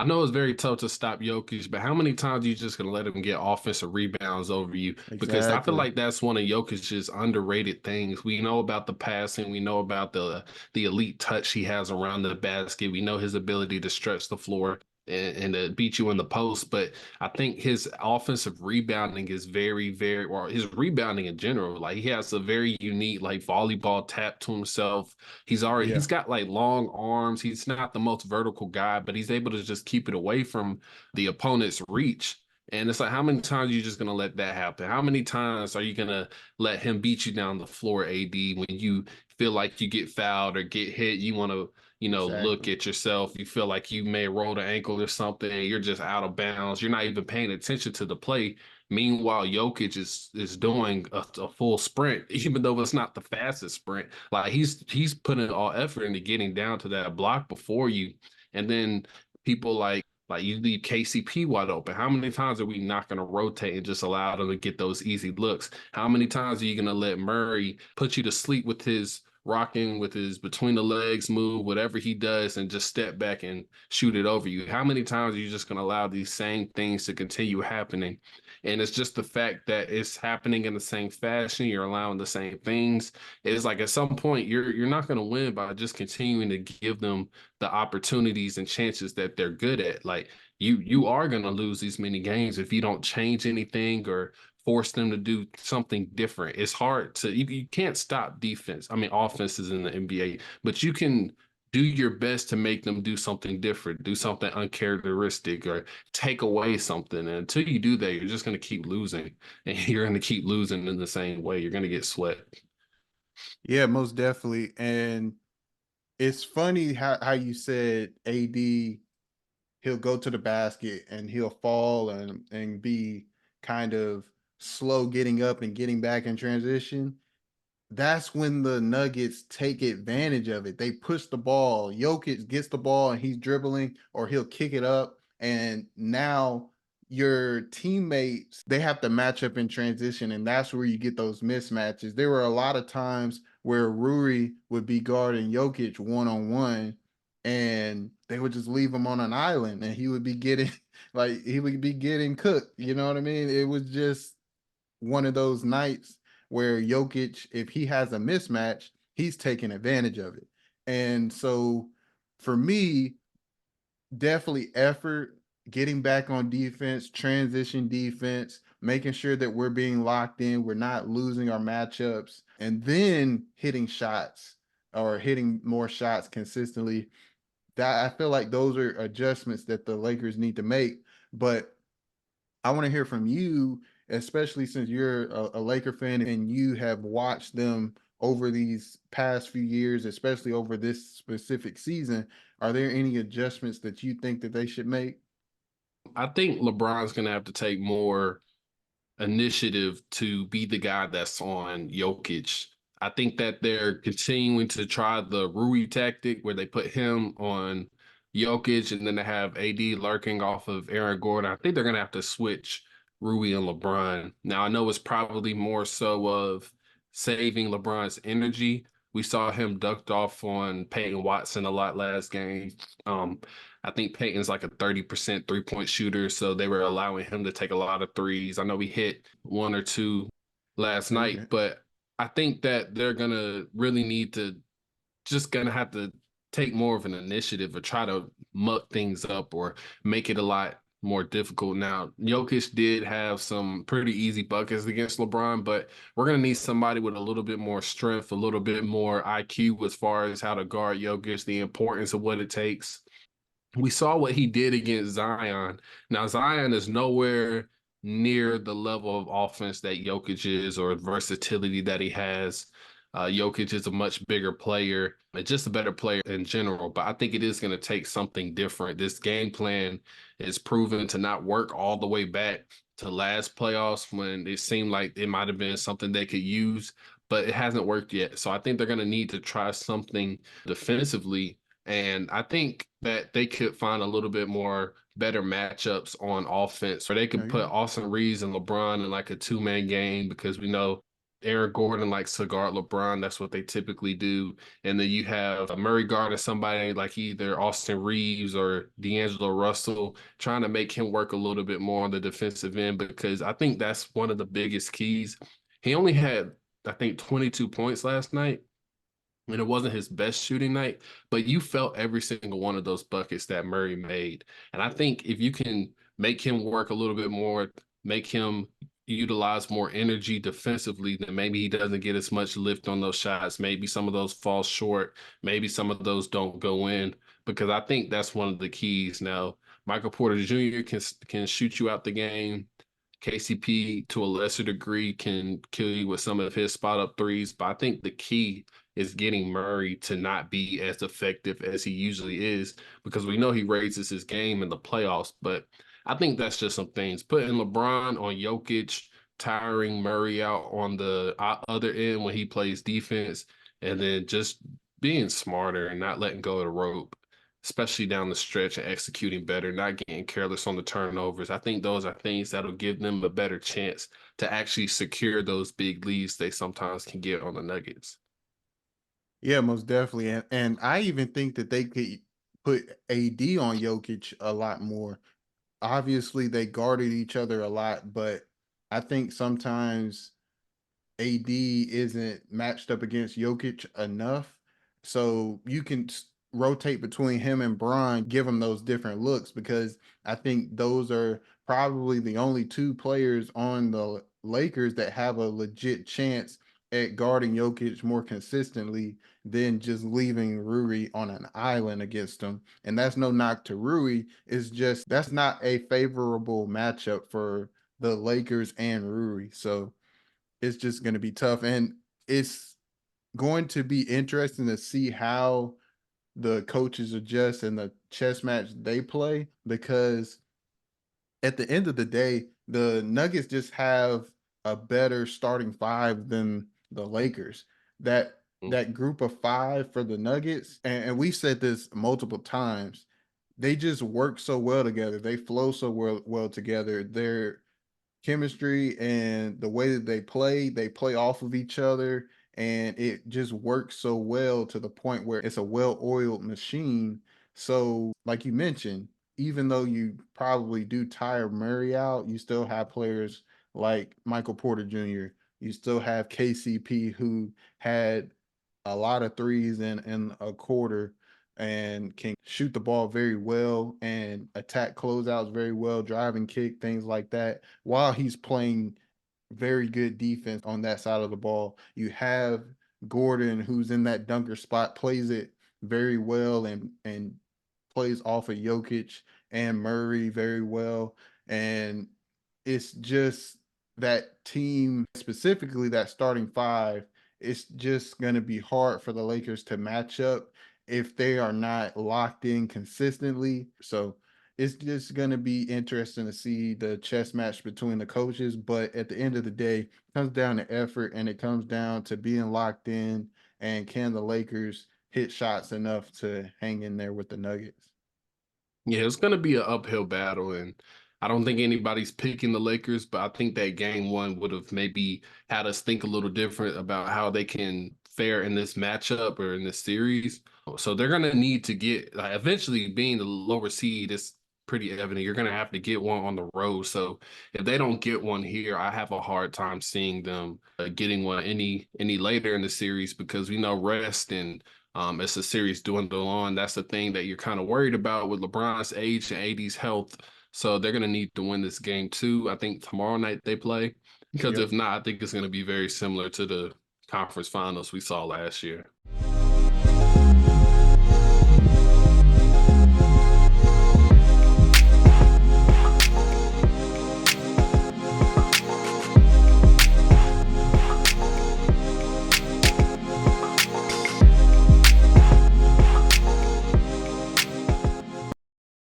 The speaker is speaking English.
I know it's very tough to stop Jokic, but how many times are you just gonna let him get offensive rebounds over you? Because I feel Exactly. like that's one of Jokic's underrated things. We know about the passing, we know about the elite touch he has around the basket. We know his ability to stretch the floor and to beat you in the post. But I think his offensive rebounding is very, very, or his rebounding in general, like he has a very unique like volleyball tap to himself. He's Yeah. got like long arms. He's not the most vertical guy, but he's able to just keep it away from the opponent's reach. And it's like, how many times are you just gonna let that happen? How many times are you gonna let him beat you down the floor, AD, when you feel like you get fouled or get hit? You want to, look Exactly. at yourself. You feel like you may roll the ankle or something, and you're just out of bounds. You're not even paying attention to the play. Meanwhile, Jokic is doing a full sprint, even though it's not the fastest sprint. Like he's putting all effort into getting down to that block before you, and then people like you leave KCP wide open. How many times are we not going to rotate and just allow them to get those easy looks? How many times are you going to let Murray put you to sleep with his rocking, with his between the legs move, whatever he does, and just step back and shoot it over you? How many times are you just going to allow these same things to continue happening? And it's just the fact that it's happening in the same fashion. You're allowing the same things. It's like at some point you're not going to win by just continuing to give them the opportunities and chances that they're good at. Like you are going to lose these many games if you don't change anything or force them to do something different. It's hard to you can't stop defense. I mean offenses in the NBA, but you can do your best to make them do something different, do something uncharacteristic, or take away something. And until you do that, you're just going to keep losing, and you're going to keep losing in the same way. You're going to get swept. Yeah, most definitely. And it's funny how you said AD, he'll go to the basket and he'll fall and be kind of slow getting up and getting back in transition. That's when the Nuggets take advantage of it. They push the ball. Jokic gets the ball and he's dribbling, or he'll kick it up. And now your teammates, they have to match up in transition. And that's where you get those mismatches. There were a lot of times where Rui would be guarding Jokic one on one, and they would just leave him on an island and he would be getting like he would be getting cooked. You know what I mean? It was just one of those nights where Jokic, if he has a mismatch, he's taking advantage of it. And so for me, definitely effort, getting back on defense, transition defense, making sure that we're being locked in, we're not losing our matchups, and then hitting shots or hitting more shots consistently. That I feel like those are adjustments that the Lakers need to make. But I want to hear from you, especially since you're a Laker fan and you have watched them over these past few years, especially over this specific season. Are there any adjustments that you think that they should make? I think LeBron's going to have to take more initiative to be the guy that's on Jokic. I think that they're continuing to try the Rui tactic where they put him on Jokic and then they have AD lurking off of Aaron Gordon. I think they're going to have to switch Rui and LeBron. Now, I know it's probably more so of saving LeBron's energy. We saw him ducked off on Peyton Watson a lot last game. Um, I think Peyton's like a 30% three-point shooter, so they were allowing him to take a lot of threes. I know we hit one or two last night, Okay. but I think that they're gonna really need to just gonna have to take more of an initiative or try to muck things up or make it a lot more difficult. Now, Jokic did have some pretty easy buckets against LeBron, but we're gonna need somebody with a little bit more strength, a little bit more IQ as far as how to guard Jokic, the importance of what it takes. We saw what he did against Zion. Now, Zion is nowhere near the level of offense that Jokic is or versatility that he has. Jokic is a much bigger player and just a better player in general, but I think it is going to take something different. This game plan is proven to not work all the way back to last playoffs when it seemed like it might have been something they could use, but it hasn't worked yet. So I think they're going to need to try something defensively, and I think that they could find a little bit more better matchups on offense where they could put Okay. Austin Reeves and LeBron in like a two-man game because we know Aaron Gordon likes to guard LeBron. That's what they typically do. And then you have Murray guarding somebody like either Austin Reeves or D'Angelo Russell, trying to make him work a little bit more on the defensive end, because I think that's one of the biggest keys. He only had, I think, 22 points last night, and it wasn't his best shooting night, but you felt every single one of those buckets that Murray made. And I think if you can make him work a little bit more, make him utilize more energy defensively, then maybe he doesn't get as much lift on those shots. Maybe some of those fall short. Maybe some of those don't go in, because I think that's one of the keys. Now, Michael Porter Jr. can shoot you out the game. KCP to a lesser degree can kill you with some of his spot up threes, but I think the key is getting Murray to not be as effective as he usually is, because we know he raises his game in the playoffs. But I think that's just some things. Putting LeBron on Jokic, tiring Murray out on the other end when he plays defense, and then just being smarter and not letting go of the rope, especially down the stretch, and executing better, not getting careless on the turnovers. I think those are things that'll give them a better chance to actually secure those big leads they sometimes can get on the Nuggets. Yeah, most definitely. And I even think that they could put AD on Jokic a lot more. Obviously, they guarded each other a lot, but I think sometimes AD isn't matched up against Jokic enough. So you can rotate between him and Bron, give him those different looks, because I think those are probably the only two players on the Lakers that have a legit chance at guarding Jokic more consistently than just leaving Rui on an island against him. And that's no knock to Rui. It's just that's not a favorable matchup for the Lakers and Rui. So it's just going to be tough. And it's going to be interesting to see how the coaches adjust and the chess match they play, because at the end of the day, the Nuggets just have a better starting five than the Lakers. That group of five for the Nuggets, and we said this multiple times, they just work so well together. They flow so well together. Their chemistry and the way that they play off of each other, and it just works so well to the point where it's a well-oiled machine. So, like you mentioned, even though you probably do tire Murray out, you still have players like Michael Porter Jr. You still have KCP, who had a lot of threes in a quarter and can shoot the ball very well and attack closeouts very well, drive and kick, things like that, while he's playing very good defense on that side of the ball. You have Gordon, who's in that dunker spot, plays it very well and plays off of Jokic and Murray very well. And it's just that team, specifically that starting five, it's just going to be hard for the Lakers to match up if they are not locked in consistently. So it's just going to be interesting to see the chess match between the coaches. But at the end of the day, it comes down to effort, and it comes down to being locked in. And can the Lakers hit shots enough to hang in there with the Nuggets? Yeah, it's going to be an uphill battle, and I don't think anybody's picking the Lakers, but I think that game one would have maybe had us think a little different about how they can fare in this matchup or in this series. So they're going to need to get, like, eventually, being the lower seed, it's pretty evident you're going to have to get one on the road. So if they don't get one here, I have a hard time seeing them getting one any later in the series, because we know rest and as the series dwindle on, that's the thing that you're kind of worried about with LeBron's age and AD's health. So they're going to need to win this game too. I think tomorrow night they play, because Yep. if not, I think it's going to be very similar to the conference finals we saw last year.